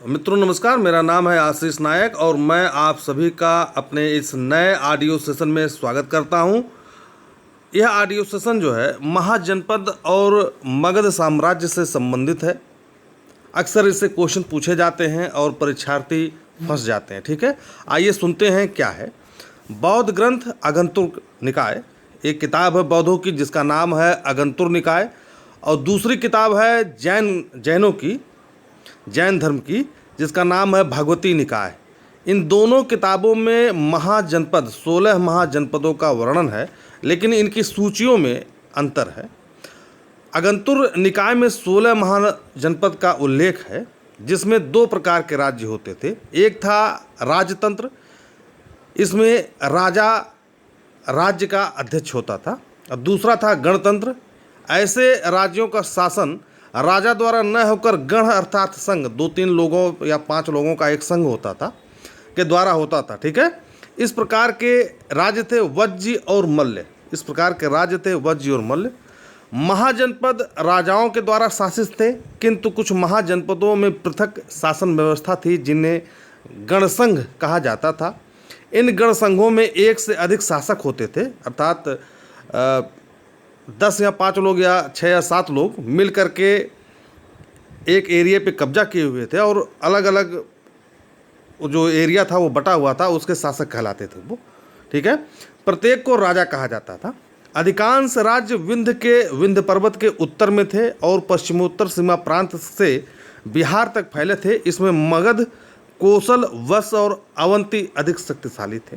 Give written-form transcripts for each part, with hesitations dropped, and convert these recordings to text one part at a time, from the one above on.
मित्रों नमस्कार, मेरा नाम है आशीष नायक और मैं आप सभी का अपने इस नए ऑडियो सेशन में स्वागत करता हूं। यह ऑडियो सेशन जो है महाजनपद और मगध साम्राज्य से संबंधित है। अक्सर इससे क्वेश्चन पूछे जाते हैं और परीक्षार्थी फंस जाते हैं। ठीक है, आइए सुनते हैं क्या है। बौद्ध ग्रंथ अगंतुर निकाय, एक किताब है बौद्धों की जिसका नाम है अगंतुर निकाय, और दूसरी किताब है जैनों की, जैन धर्म की, जिसका नाम है भगवती निकाय। इन दोनों किताबों में महाजनपद 16 महाजनपदों का वर्णन है, लेकिन इनकी सूचियों में अंतर है। अगंतुर निकाय में 16 महाजनपद का उल्लेख है, जिसमें दो प्रकार के राज्य होते थे। एक था राजतंत्र, इसमें राजा राज्य का अध्यक्ष होता था, और दूसरा था गणतंत्र। ऐसे राज्यों का शासन राजा द्वारा न होकर गण अर्थात संघ, 2-3 लोगों या 5 लोगों का एक संघ होता था, के द्वारा होता था। ठीक है, इस प्रकार के राज्य थे वज्जी और मल्ल। इस प्रकार के राज्य थे वज्जी और मल्ल। महाजनपद राजाओं के द्वारा शासित थे, किंतु कुछ महाजनपदों में पृथक शासन व्यवस्था थी जिन्हें गणसंघ कहा जाता था। इन गणसंघों में एक से अधिक शासक होते थे, अर्थात 10 या 5 लोग या 6 या 7 लोग मिल करके एक एरिया पे कब्जा किए हुए थे, और अलग अलग जो एरिया था वो बटा हुआ था, उसके शासक कहलाते थे वो। ठीक है, प्रत्येक को राजा कहा जाता था। अधिकांश राज्य विंध्य पर्वत के उत्तर में थे और पश्चिमोत्तर सीमा प्रांत से बिहार तक फैले थे। इसमें मगध, कोसल, वत्स और अवंती अधिक शक्तिशाली थे।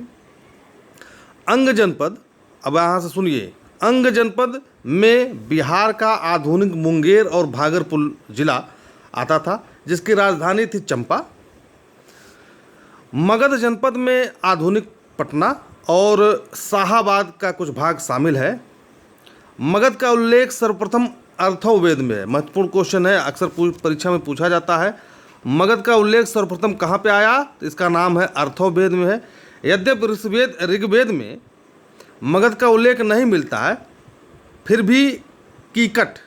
अंग जनपद, अब यहाँ से सुनिए, अंग जनपद में बिहार का आधुनिक मुंगेर और भागलपुर जिला आता था, जिसकी राजधानी थी चंपा। मगध जनपद में आधुनिक पटना और शाहाबाद का कुछ भाग शामिल है। मगध का उल्लेख सर्वप्रथम अर्थववेद में है। महत्वपूर्ण क्वेश्चन है, अक्सर परीक्षा में पूछा जाता है। मगध का उल्लेख सर्वप्रथम कहाँ पे आया? तो इसका नाम है अर्थववेद में है। यद्यपि ऋग्वेद में मगध का उल्लेख नहीं मिलता है, फिर भी कीकट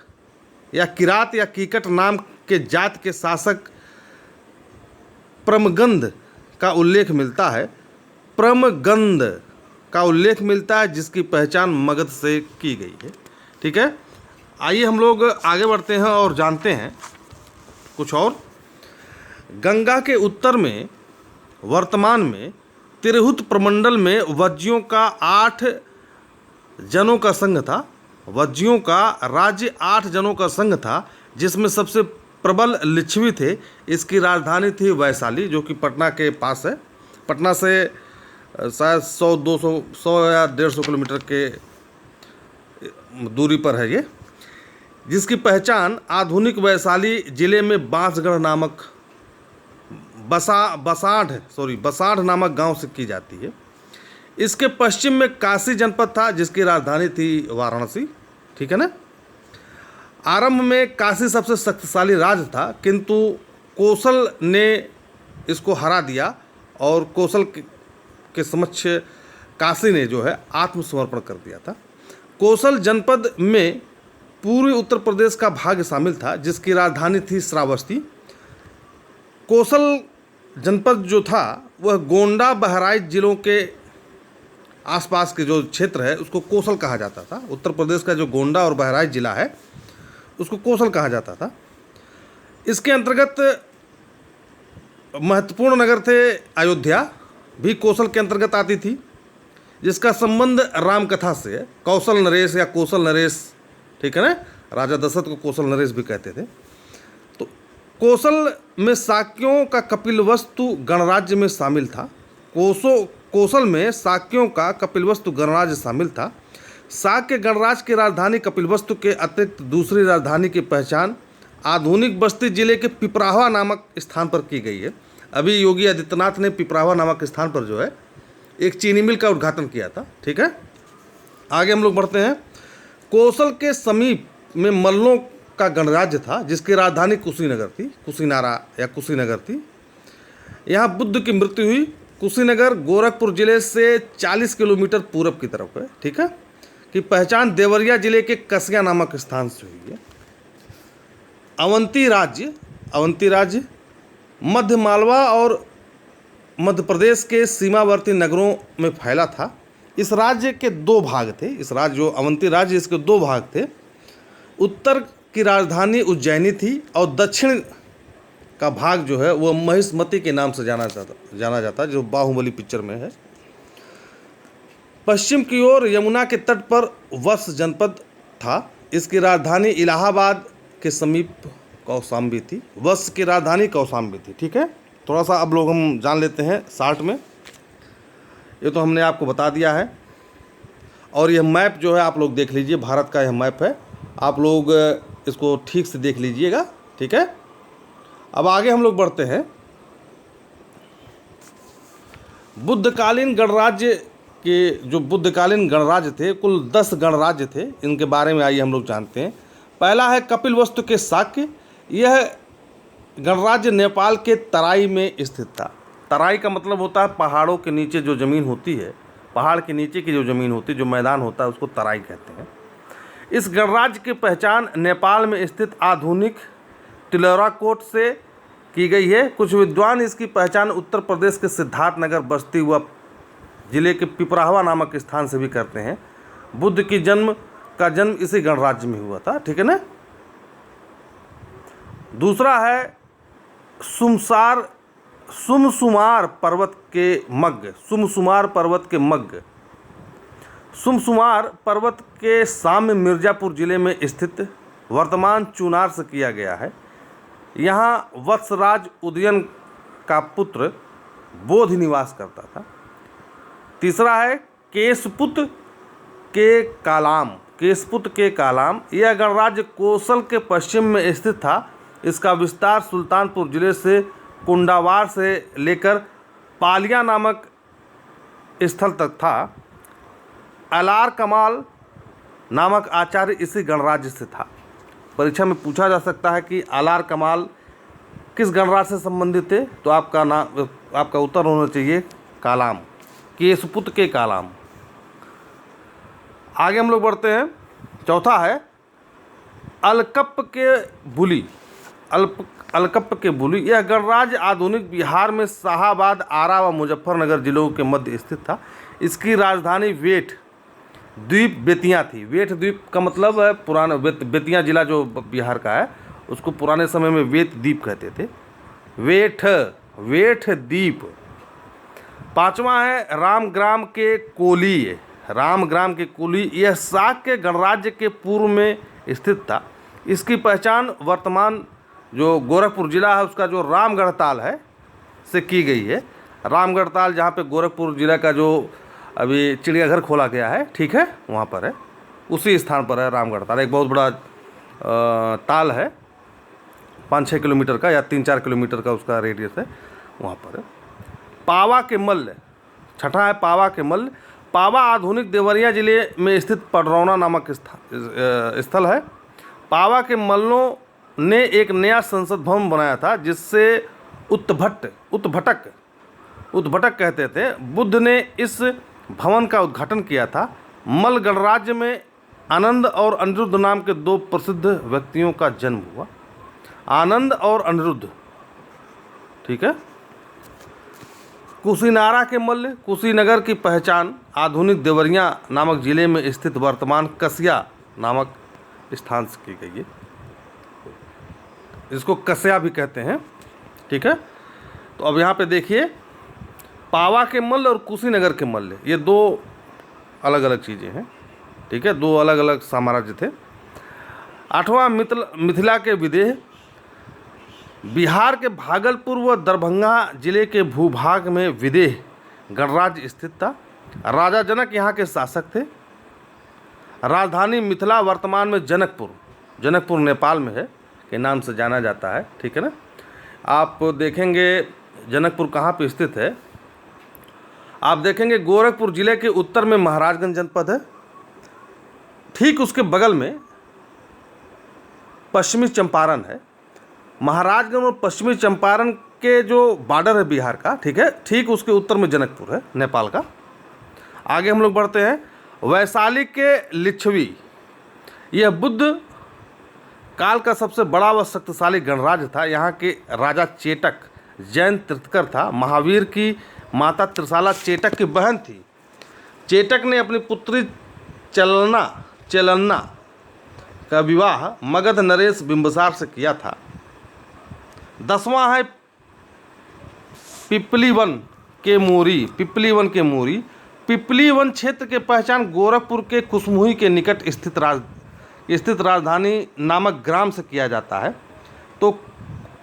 या किरात या कीकट नाम के जात के शासक प्रमगंध का उल्लेख मिलता है। प्रमगंध का उल्लेख मिलता है, जिसकी पहचान मगध से की गई है। ठीक है, आइए हम लोग आगे बढ़ते हैं और जानते हैं कुछ और। गंगा के उत्तर में वर्तमान में तिरहुत प्रमंडल में वज्जियों का 8 जनों का संघ था। वज्जियों का राज्य 8 जनों का संघ था, जिसमें सबसे प्रबल लिच्छवी थे। इसकी राजधानी थी वैशाली, जो कि पटना के पास है। पटना से शायद 100 या 150 किलोमीटर के दूरी पर है ये, जिसकी पहचान आधुनिक वैशाली जिले में बांसगढ़ नामक बसाढ़ नामक गांव से की जाती है। इसके पश्चिम में काशी जनपद था, जिसकी राजधानी थी वाराणसी। ठीक है ना। आरंभ में काशी सबसे शक्तिशाली राज्य था, किंतु कोसल ने इसको हरा दिया और कोसल के समक्ष काशी ने जो है आत्मसमर्पण कर दिया था। कोसल जनपद में पूर्वी उत्तर प्रदेश का भाग शामिल था, जिसकी राजधानी थी श्रावस्ती। कोसल जनपद जो था वह गोंडा बहराइच जिलों के आसपास के जो क्षेत्र है उसको कोसल कहा जाता था। उत्तर प्रदेश का जो गोंडा और बहराइच जिला है उसको कोसल कहा जाता था। इसके अंतर्गत महत्वपूर्ण नगर थे। अयोध्या भी कोसल के अंतर्गत आती थी, जिसका संबंध रामकथा से है। कौशल नरेश या कोसल नरेश, ठीक है ना, राजा दशरथ को कोसल नरेश भी कहते थे। तो कोसल में शाक्यों का कपिलवस्तु गणराज्य में शामिल था। कोसल में शाक्यों का कपिलवस्तु गणराज्य शामिल था। शाक्य गणराज्य की राजधानी कपिलवस्तु के अतिरिक्त दूसरी राजधानी की पहचान आधुनिक बस्ती जिले के पिपरावा नामक स्थान पर की गई है। अभी योगी आदित्यनाथ ने पिपरावा नामक स्थान पर जो है एक चीनी मिल का उद्घाटन किया था। ठीक है, आगे हम लोग बढ़ते हैं। कोसल के समीप में मल्लों का गणराज्य था, जिसकी राजधानी कुशीनगर थी। यहाँ बुद्ध की मृत्यु हुई। कुशीनगर गोरखपुर जिले से 40 किलोमीटर पूरब की तरफ है। ठीक है, की पहचान देवरिया जिले के कसिया नामक स्थान से हुई है। अवंती राज्य मध्य मालवा और मध्य प्रदेश के सीमावर्ती नगरों में फैला था। इस राज्य के दो भाग थे। इस राज्य जो अवंती राज्य, इसके दो भाग थे। उत्तर की राजधानी उज्जैनी थी और दक्षिण का भाग जो है वो महिष्मती के नाम से जाना जाता, जो बाहुबली पिक्चर में है। पश्चिम की ओर यमुना के तट पर वत्स जनपद था। इसकी राजधानी इलाहाबाद के समीप कौशाम्बी थी। वत्स की राजधानी कौशाम्बी थी। ठीक है, थोड़ा सा अब लोग हम जान लेते हैं शार्ट में। ये तो हमने आपको बता दिया है। और यह मैप जो है आप लोग देख लीजिए, भारत का यह मैप है, आप लोग इसको ठीक से देख लीजिएगा। ठीक है, अब आगे हम लोग बढ़ते हैं। बुद्धकालीन गणराज्य के जो बुद्धकालीन गणराज्य थे, कुल 10 गणराज्य थे। इनके बारे में आइए हम लोग जानते हैं। पहला है कपिलवस्तु के शाक्य। यह गणराज्य नेपाल के तराई में स्थित था। तराई का मतलब होता है पहाड़ों के नीचे जो ज़मीन होती है, पहाड़ के नीचे की जो ज़मीन होती है, जो मैदान होता है, उसको तराई कहते हैं। इस गणराज्य की पहचान नेपाल में स्थित आधुनिक तिलौराकोट से की गई है। कुछ विद्वान इसकी पहचान उत्तर प्रदेश के सिद्धार्थनगर बस्ती हुआ जिले के पिपराहवा नामक स्थान से भी करते हैं। बुद्ध की जन्म इसी गणराज्य में हुआ था। ठीक है ना। दूसरा है सुमसुमार पर्वत के मग्ग। सुमसुमार पर्वत के साम्य मिर्जापुर जिले में स्थित, वर्तमान चुनार से किया गया है। यहाँ वत्सराज उदयन का पुत्र बोध निवास करता था। तीसरा है केशपुत के कालाम। यह गणराज्य कोसल के पश्चिम में स्थित था। इसका विस्तार सुल्तानपुर जिले से कुंडावार से लेकर पालिया नामक स्थल तक था। अलार कमाल नामक आचार्य इसी गणराज्य से था। परीक्षा में पूछा जा सकता है कि अलार कमाल किस गणराज्य से संबंधित थे, तो आपका उत्तर होना चाहिए कालाम, केशपुत के कालाम। आगे हम लोग बढ़ते हैं। चौथा है अलकप के बुली। यह गणराज्य आधुनिक बिहार में शाहाबाद, आरा व मुजफ्फरनगर जिलों के मध्य स्थित था। इसकी राजधानी वेठ द्वीप बेतिया थी। वेठ द्वीप का मतलब है पुराना बेतिया जिला जो बिहार का है, उसको पुराने समय में वेठ द्वीप कहते थे। वेठ द्वीप। पांचवा है रामग्राम के कोली। यह शाक्य गणराज्य के पूर्व में स्थित था। इसकी पहचान वर्तमान जो गोरखपुर जिला है उसका जो रामगढ़ ताल है से की गई है। रामगढ़ ताल जहाँ पे गोरखपुर जिला का जो अभी चिड़ियाघर खोला गया है, ठीक है, वहाँ पर है, उसी स्थान पर है रामगढ़ ताल। एक बहुत बड़ा ताल है, 5-6 किलोमीटर का या 3-4 किलोमीटर का उसका रेडियस है, वहाँ पर है। पावा के मल्ल। छठा है पावा के मल्ल। पावा आधुनिक देवरिया जिले में स्थित पडरौना नामक स्थल है। पावा के मल्लों ने एक नया संसद भवन बनाया था जिससे उत्भटक कहते थे। बुद्ध ने इस भवन का उद्घाटन किया था। मल्ल गणराज्य में आनंद और अनिरुद्ध नाम के 2 प्रसिद्ध व्यक्तियों का जन्म हुआ। आनंद और अनिरुद्ध। ठीक है। कुशीनारा के मल्ल। कुशीनगर की पहचान आधुनिक देवरिया नामक जिले में स्थित वर्तमान कसिया नामक स्थान से की गई है। इसको कसिया भी कहते हैं। ठीक है। तो अब यहाँ पे देखिए, पावा के मल्ल और कुशीनगर के मल्ल, ये 2 अलग अलग चीज़ें हैं। ठीक है, 2 अलग अलग साम्राज्य थे। 8वां मिथिला के विदेह। बिहार के भागलपुर व दरभंगा जिले के भूभाग में विदेह गणराज्य स्थित था। राजा जनक यहाँ के शासक थे। राजधानी मिथिला वर्तमान में जनकपुर नेपाल में है के नाम से जाना जाता है। ठीक है ना। आप देखेंगे जनकपुर कहाँ पे स्थित है, आप देखेंगे गोरखपुर जिले के उत्तर में महाराजगंज जनपद है। ठीक उसके बगल में पश्चिमी चंपारण है। महाराजगंज और पश्चिमी चंपारण के जो बॉर्डर है बिहार का, ठीक है, ठीक उसके उत्तर में जनकपुर है नेपाल का। आगे हम लोग बढ़ते हैं। वैशाली के लिच्छवी। यह बुद्ध काल का सबसे बड़ा व शक्तिशाली गणराज्य था। यहाँ के राजा चेटक जैन तीर्थकर था। महावीर की माता त्रिशाला चेटक की बहन थी। चेटक ने अपनी पुत्री चेलन्ना का विवाह मगध नरेश बिंबिसार से किया था। 10वां है पिपलीवन के मोरी। पिपलीवन क्षेत्र के पहचान गोरखपुर के कुसमुही के निकट स्थित राजधानी नामक ग्राम से किया जाता है। तो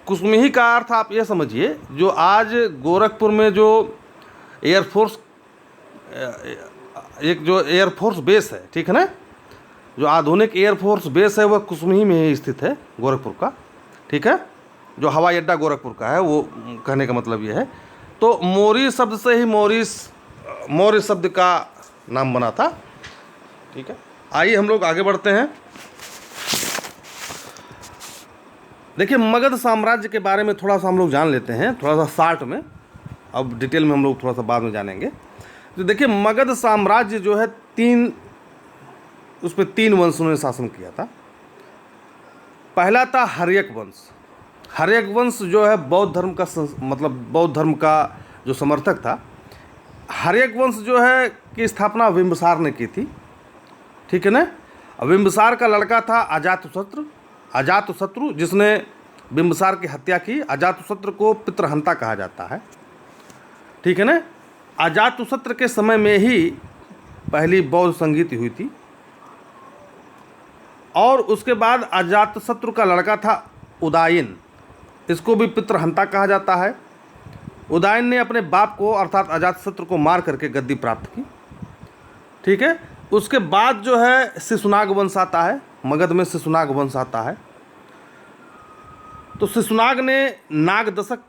कुसमुही का अर्थ आप ये समझिए, जो आज गोरखपुर में जो एयरफोर्स जो एयरफोर्स बेस है, ठीक है ना, जो आधुनिक एयरफोर्स बेस है वह कुसमुही में ही स्थित है गोरखपुर का, ठीक है। जो हवाई अड्डा गोरखपुर का है, वो कहने का मतलब ये है। तो मोरी शब्द से ही मौर्य शब्द का नाम बना था, ठीक है। आइए हम लोग आगे बढ़ते हैं। देखिए, मगध साम्राज्य के बारे में थोड़ा सा हम लोग जान लेते हैं, थोड़ा सा शार्ट में। अब डिटेल में हम लोग थोड़ा सा बाद में जानेंगे। तो देखिए, मगध साम्राज्य जो है उस पर 3 वंशों ने शासन किया था। पहला था हर्यक वंश। हर्यक वंश जो है बौद्ध धर्म का जो समर्थक था। हर्यक वंश जो है की स्थापना बिंबिसार ने की थी, ठीक है ना। बिंबिसार का लड़का था अजातशत्रु, जिसने बिंबिसार की हत्या की। अजातशत्रु को पितृहंता कहा जाता है, ठीक है ना। अजातशत्रु के समय में ही पहली बौद्ध संगीति हुई थी। और उसके बाद अजातशत्रु का लड़का था उदायन, इसको भी पितृहंता कहा जाता है। उदायन ने अपने बाप को अर्थात अजातशत्रु को मार करके गद्दी प्राप्त की, ठीक है। उसके बाद जो है शिशुनाग वंश आता है। मगध में शिशुनाग वंश आता है। तो शिशुनाग ने नागदशक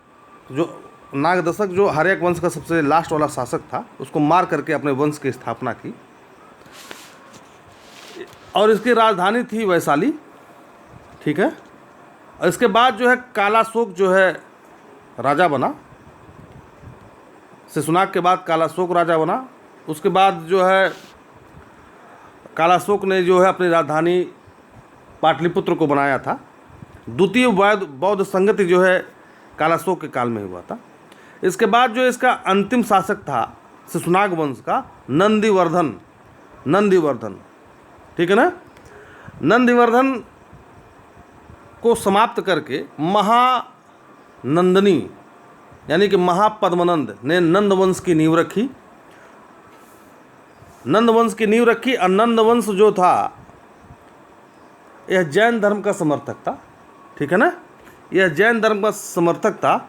जो हर्यक वंश का सबसे लास्ट वाला शासक था, उसको मार करके अपने वंश की स्थापना की। और इसकी राजधानी थी वैशाली, ठीक है। और इसके बाद जो है कालाशोक जो है राजा बना। शिशुनाग के बाद कालाशोक राजा बना। उसके बाद जो है कालाशोक ने जो है अपनी राजधानी पाटलिपुत्र को बनाया था। द्वितीय बौद्ध संगति जो है कालाशोक के काल में हुआ था। इसके बाद जो इसका अंतिम शासक था शिशुनाग वंश का नंदीवर्धन, ठीक है ना। नंदीवर्धन को समाप्त करके महानंदनी यानी कि महापद्मनंद ने नंदवंश की नींव रखी। और नंदवंश जो था यह जैन धर्म का समर्थक था, ठीक है ना। यह जैन धर्म का समर्थक था।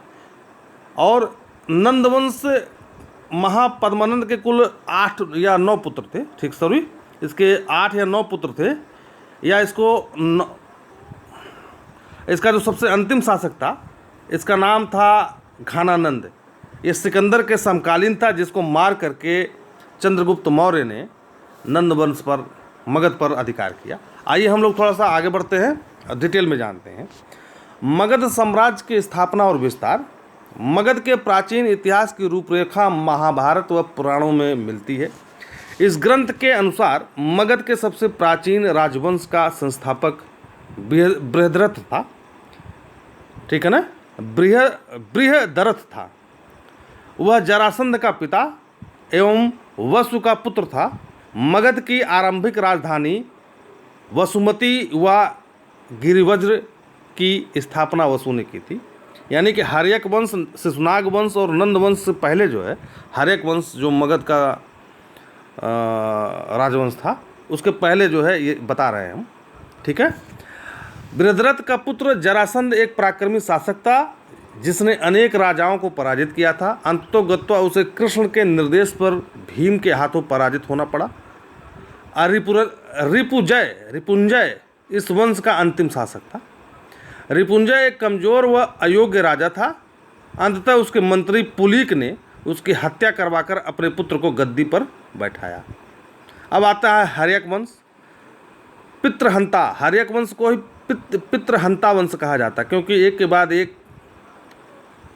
और नंदवंश महापद्मनंद के कुल 8 या 9 पुत्र थे, ठीक सॉरी, इसके 8 या 9 पुत्र थे। या इसका जो सबसे अंतिम शासक था, इसका नाम था घानानंद। ये सिकंदर के समकालीन था, जिसको मार करके चंद्रगुप्त मौर्य ने नंदवंश पर, मगध पर अधिकार किया। आइए हम लोग थोड़ा सा आगे बढ़ते हैं, डिटेल में जानते हैं मगध साम्राज्य की स्थापना और विस्तार। मगध के प्राचीन इतिहास की रूपरेखा महाभारत व पुराणों में मिलती है। इस ग्रंथ के अनुसार मगध के सबसे प्राचीन राजवंश का संस्थापक बृहद्रथ था, ठीक है ना। बृहद्रथ था। वह जरासंध का पिता एवं वसु का पुत्र था। मगध की आरंभिक राजधानी वसुमती व गिरिवज्र की स्थापना वसु ने की थी। यानी कि हर्यक वंश, शिशुनाग वंश और नंद वंश से पहले जो है हर्यक वंश जो मगध का राजवंश था, उसके पहले जो है ये बता रहे हैं हम, ठीक है। बृहद्रथ का पुत्र जरासंध एक पराक्रमी शासक था, जिसने अनेक राजाओं को पराजित किया था। अंततोगत्वा उसे कृष्ण के निर्देश पर भीम के हाथों पराजित होना पड़ा। रिपुंजय इस वंश का अंतिम शासक था। रिपुंजय एक कमजोर व अयोग्य राजा था। अंततः उसके मंत्री पुलीक ने उसकी हत्या करवाकर अपने पुत्र को गद्दी पर बैठाया। अब आता है हर्यक वंश। पितृहंता, हर्यक वंश को ही पितृहंता वंश कहा जाता, क्योंकि एक के बाद एक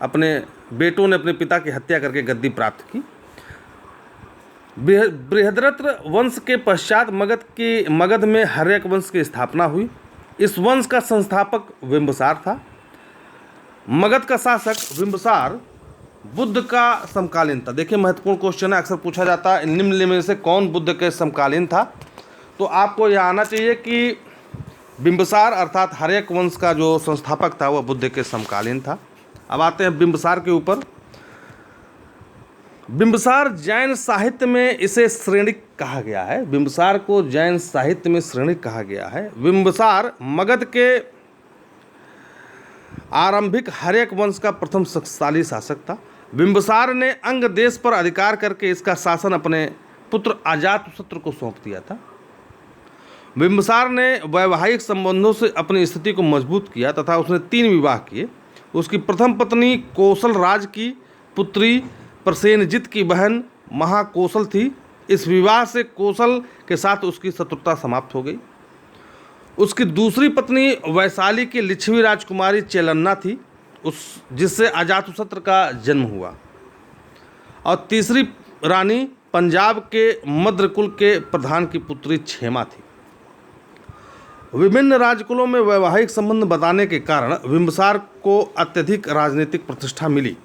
अपने बेटों ने अपने पिता की हत्या करके गद्दी प्राप्त की। बृहद्रथ वंश के पश्चात मगध में हर्यक वंश की स्थापना हुई। इस वंश का संस्थापक बिंबिसार था। मगध का शासक बिंबिसार बुद्ध का समकालीन था। देखिए महत्वपूर्ण क्वेश्चन है, अक्सर पूछा जाता है निम्न में से कौन बुद्ध के समकालीन था। तो आपको यह आना चाहिए कि बिंबिसार अर्थात हर्यक वंश का जो संस्थापक था वह बुद्ध के समकालीन था। अब आते हैं बिंबिसार के ऊपर। बिंबिसार जैन साहित्य में इसे श्रेणिक कहा गया है। बिंबिसार को जैन साहित्य में श्रेणिक कहा गया है। बिंबिसार मगध के आरंभिक हर्यक वंश का प्रथम शक्तिशाली शासक था। बिंबिसार ने अंग देश पर अधिकार करके इसका शासन अपने पुत्र अजातशत्रु को सौंप दिया था। बिंबिसार ने वैवाहिक संबंधों से अपनी स्थिति को मजबूत किया तथा उसने 3 विवाह किए। उसकी प्रथम पत्नी कौशल राज की पुत्री प्रसेनजित की बहन महाकौशल थी। इस विवाह से कौशल के साथ उसकी शत्रुता समाप्त हो गई। उसकी दूसरी पत्नी वैशाली की लिच्छवी राजकुमारी चेलन्ना थी, जिससे अजातशत्रु का जन्म हुआ। और तीसरी रानी पंजाब के मद्रकुल के प्रधान की पुत्री क्षेमा थी। विभिन्न राजकुलों में वैवाहिक संबंध बताने के कारण बिंबिसार को अत्यधिक राजनीतिक प्रतिष्ठा मिली।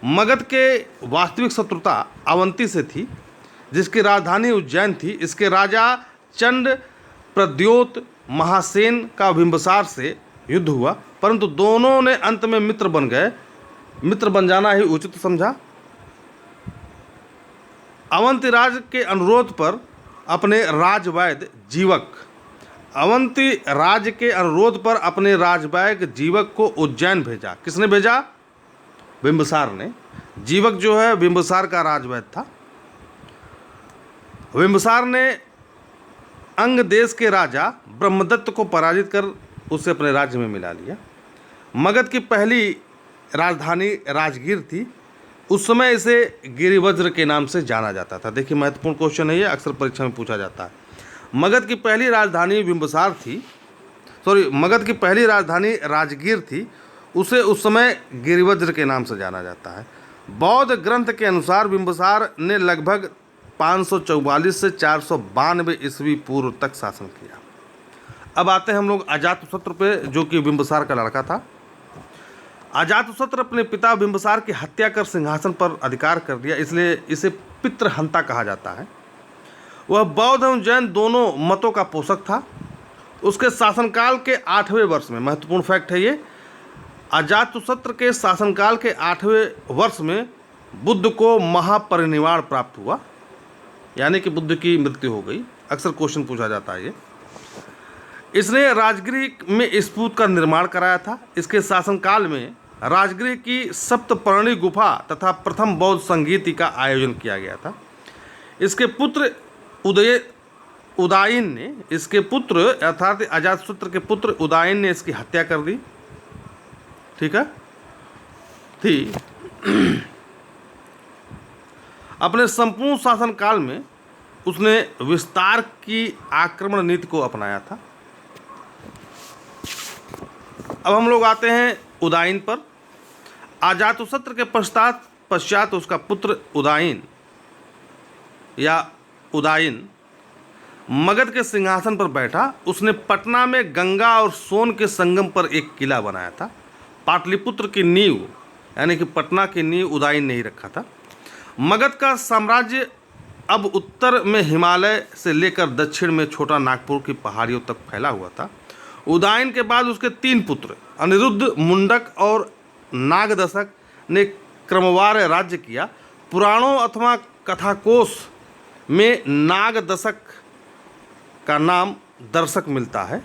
मगध के वास्तविक शत्रुता अवंती से थी, जिसकी राजधानी उज्जैन थी। इसके राजा चंड प्रद्योत महासेन का बिंबिसार से युद्ध हुआ, परंतु दोनों ने अंत में मित्र बन गए। मित्र बन जाना ही उचित समझा। अवंती राज के अनुरोध पर अपने राजवैद्य जीवक को उज्जैन भेजा। किसने भेजा? बिंबिसार ने। जीवक जो है बिंबिसार का राजवैद्य था। बिंबिसार ने अंग देश के राजा ब्रह्मदत्त को पराजित कर उसे अपने राज्य में मिला लिया। मगध की पहली राजधानी राजगीर थी। उस समय इसे गिरिवज्र के नाम से जाना जाता था। देखिए महत्वपूर्ण क्वेश्चन है ये, अक्सर परीक्षा में पूछा जाता है। मगध की पहली राजधानी राजगीर थी। उसे उस समय गिरिवज्र के नाम से जाना जाता है। बौद्ध ग्रंथ के अनुसार बिंबिसार ने लगभग 544 से 492 ईस्वी पूर्व तक शासन किया। अब आते हैं हम लोग अजातशत्रु पे, जो कि बिंबिसार का लड़का था। अजातशत्रु अपने पिता बिंबिसार की हत्या कर सिंहासन पर अधिकार कर दिया, इसलिए इसे पितृहंता कहा जाता है। वह बौद्ध एवं जैन दोनों मतों का पोषक था। उसके शासनकाल के 8वें वर्ष में, महत्वपूर्ण फैक्ट है ये, अजातशत्रु के शासनकाल के 8वें वर्ष में बुद्ध को महापरिनिर्वाण प्राप्त हुआ, यानी कि बुद्ध की मृत्यु हो गई। अक्सर क्वेश्चन पूछा जाता है ये। इसने राजगृह में स्तूप का निर्माण कराया था। इसके शासनकाल में राजगृह की सप्तपर्णी गुफा तथा प्रथम बौद्ध संगीति का आयोजन किया गया था। इसके पुत्र उदायन ने इसके पुत्र अर्थात अजातशत्रु के पुत्र उदायन ने इसकी हत्या कर दी। ठीक है थी। अपने संपूर्ण शासनकाल में उसने विस्तार की आक्रमण नीति को अपनाया था। अब हम लोग आते हैं उदायन पर। अजातशत्रु के पश्चात उसका पुत्र उदायन मगध के सिंहासन पर बैठा। उसने पटना में गंगा और सोन के संगम पर एक किला बनाया था। पाटलिपुत्र की नींव यानी कि पटना की नींव उदायन ने ही रखा था। मगध का साम्राज्य अब उत्तर में हिमालय से लेकर दक्षिण में छोटा नागपुर की पहाड़ियों तक फैला हुआ था। उदायन के बाद उसके 3 पुत्र अनिरुद्ध, मुंडक और नागदशक ने क्रमवार राज्य किया। पुराणों अथवा कथाकोश में नागदशक का नाम दर्शक मिलता है।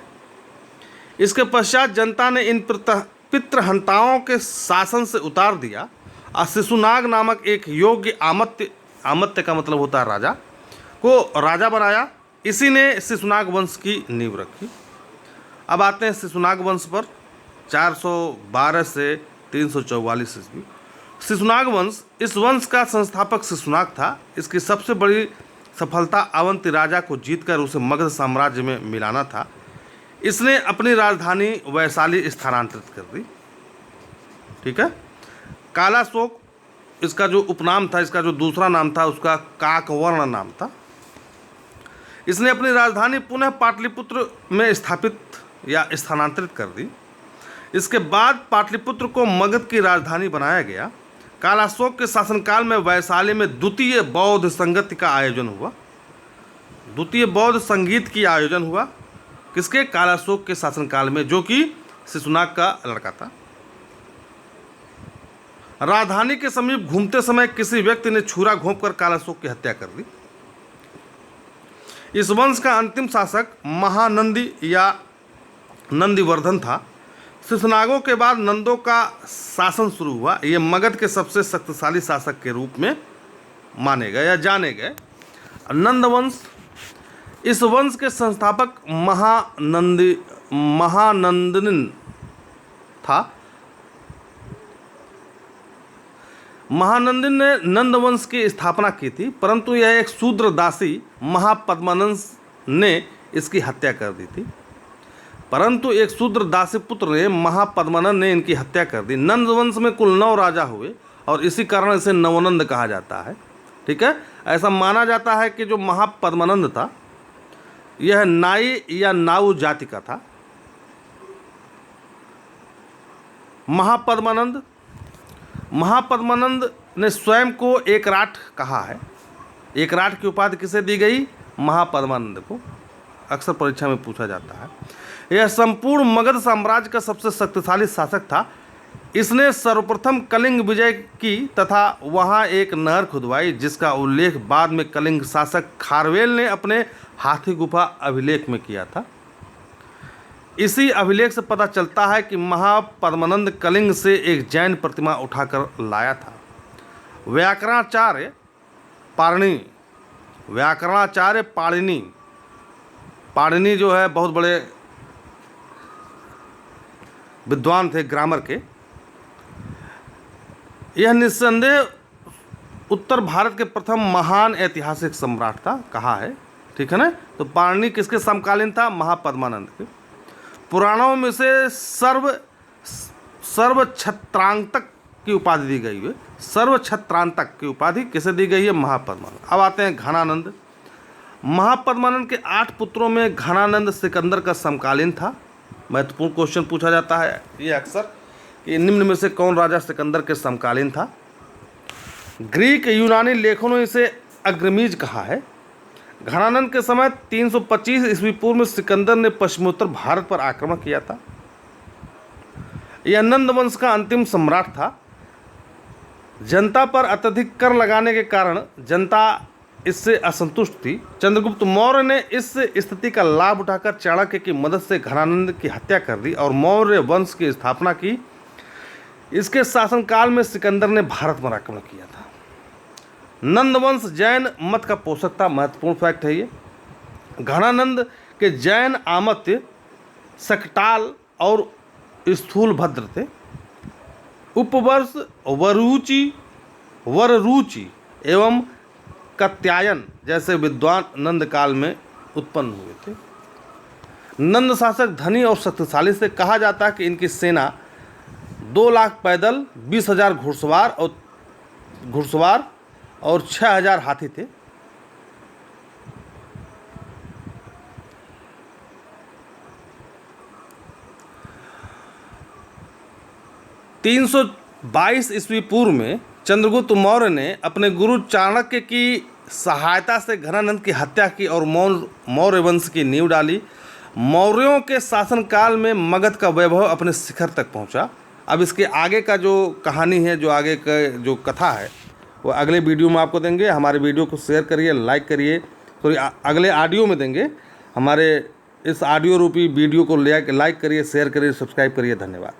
इसके पश्चात जनता ने इन पितृहंताओं के शासन से उतार दिया और शिशुनाग नामक एक योग्य आमत्य का मतलब होता है राजा को राजा बनाया। इसी ने शिशुनाग वंश की नींव रखी। अब आते हैं शिशुनाग वंश पर। 412 से 344 ईस्वी। शिशुनाग वंश, इस वंश का संस्थापक शिशुनाग था। इसकी सबसे बड़ी सफलता अवंती राजा को जीतकर उसे मगध साम्राज्य में मिलाना था। इसने अपनी राजधानी वैशाली स्थानांतरित कर दी। ठीक है। कालाशोक इसका जो उपनाम था, इसका जो दूसरा नाम था उसका काकवर्ण नाम था। इसने अपनी राजधानी पुनः पाटलिपुत्र में स्थापित या स्थानांतरित कर दी। इसके बाद पाटलिपुत्र को मगध की राजधानी बनाया गया। कालाशोक के शासनकाल में वैशाली में द्वितीय बौद्ध संगीत का आयोजन हुआ। द्वितीय बौद्ध संगीत की आयोजन हुआ किसके? कालाशोक के शासनकाल में, जो कि शिशुनाग का लड़का था। राजधानी के समीप घूमते समय किसी व्यक्ति ने छुरा घोंपकर कालाशोक की हत्या कर दी। इस वंश का अंतिम शासक महानंदी या नंदीवर्धन था। शिशुनागों के बाद नंदों का शासन शुरू हुआ। ये मगध के सबसे शक्तिशाली शासक के रूप में माने गए या जाने गए। नंद वंश, इस वंश के संस्थापक महानंदन था। महानंदन ने नंद वंश की स्थापना की थी, परंतु यह एक शूद्र दासी महापद्मानंद ने इसकी हत्या कर दी थी। परंतु एक शूद्र दासी पुत्र ने महापद्मानंद ने इनकी हत्या कर दी। नंद वंश में कुल 9 राजा हुए और इसी कारण इसे नवनंद कहा जाता है। ठीक है, ऐसा माना जाता है कि जो महापद्मानंद था यह नाई या नाऊ जाति का था। महापद्मानंद ने स्वयं को एकराट कहा है। एकराट की उपाधि किसे दी गई? महापद्मानंद को। अक्सर परीक्षा में पूछा जाता है। यह संपूर्ण मगध साम्राज्य का सबसे शक्तिशाली शासक था। इसने सर्वप्रथम कलिंग विजय की तथा वहां एक नहर खुदवाई, जिसका उल्लेख बाद में कलिंग शासक खारवेल ने अपने हाथी गुफा अभिलेख में किया था। इसी अभिलेख से पता चलता है कि महापद्मानंद कलिंग से एक जैन प्रतिमा उठाकर लाया था। व्याकरणाचार्य पाणिनि जो है बहुत बड़े विद्वान थे ग्रामर के। यह निस्संदेह उत्तर भारत के प्रथम महान ऐतिहासिक सम्राट था, कहा है। ठीक है ना। तो पाणिनि किसके समकालीन था? महापद्मानंद के। पुराणों में से सर्वछत्रांतक की उपाधि दी गई है। सर्वछत्रांतक की उपाधि किसे दी गई है? महापद्मानंद। अब आते हैं घनानंद। महापद्मानंद के 8 पुत्रों में घनानंद सिकंदर का समकालीन था। महत्वपूर्ण क्वेश्चन पूछा जाता है ये अक्सर कि निम्न में से कौन राजा सिकंदर के समकालीन था? ग्रीक यूनानी लेखों ने इसे अग्रमीज कहा है। घनानंद के समय 325 ईस्वी पूर्व में सिकंदर ने पश्चिमोत्तर भारत पर आक्रमण किया था। यह नंद वंश का अंतिम सम्राट था। जनता पर अत्यधिक कर लगाने के कारण जनता इससे असंतुष्ट थी। चंद्रगुप्त मौर्य ने इस स्थिति का लाभ उठाकर चाणक्य की मदद से घनानंद की हत्या कर दी और मौर्य वंश की स्थापना की। इसके शासनकाल में सिकंदर ने भारत पर आक्रमण किया था। नंद वंश जैन मत का पोषक था। महत्वपूर्ण फैक्ट है ये। घनानंद के जैन आमत्य सकटाल और स्थूलभद्र थे। उपवर्ष वररुचि एवं कात्यायन जैसे विद्वान नंद काल में उत्पन्न हुए थे। नंद शासक धनी और शक्तिशाली से कहा जाता है कि इनकी सेना 2 लाख पैदल, 20,000 घुड़सवार और 6,000 हाथी थे। (322 ईस्वी पूर्व में चंद्रगुप्त मौर्य ने अपने गुरु चाणक्य की सहायता से घनानंद की हत्या की और मौर्य वंश की नींव डाली। मौर्यों के शासनकाल में मगध का वैभव अपने शिखर तक पहुंचा। अब इसके आगे का जो कहानी है, जो आगे का जो कथा है, वो अगले वीडियो में आपको देंगे। हमारे वीडियो को शेयर करिए, लाइक करिए। तो अगले ऑडियो में देंगे। हमारे इस ऑडियो रूपी वीडियो को लाइक करिए, शेयर करिए, सब्सक्राइब करिए। धन्यवाद।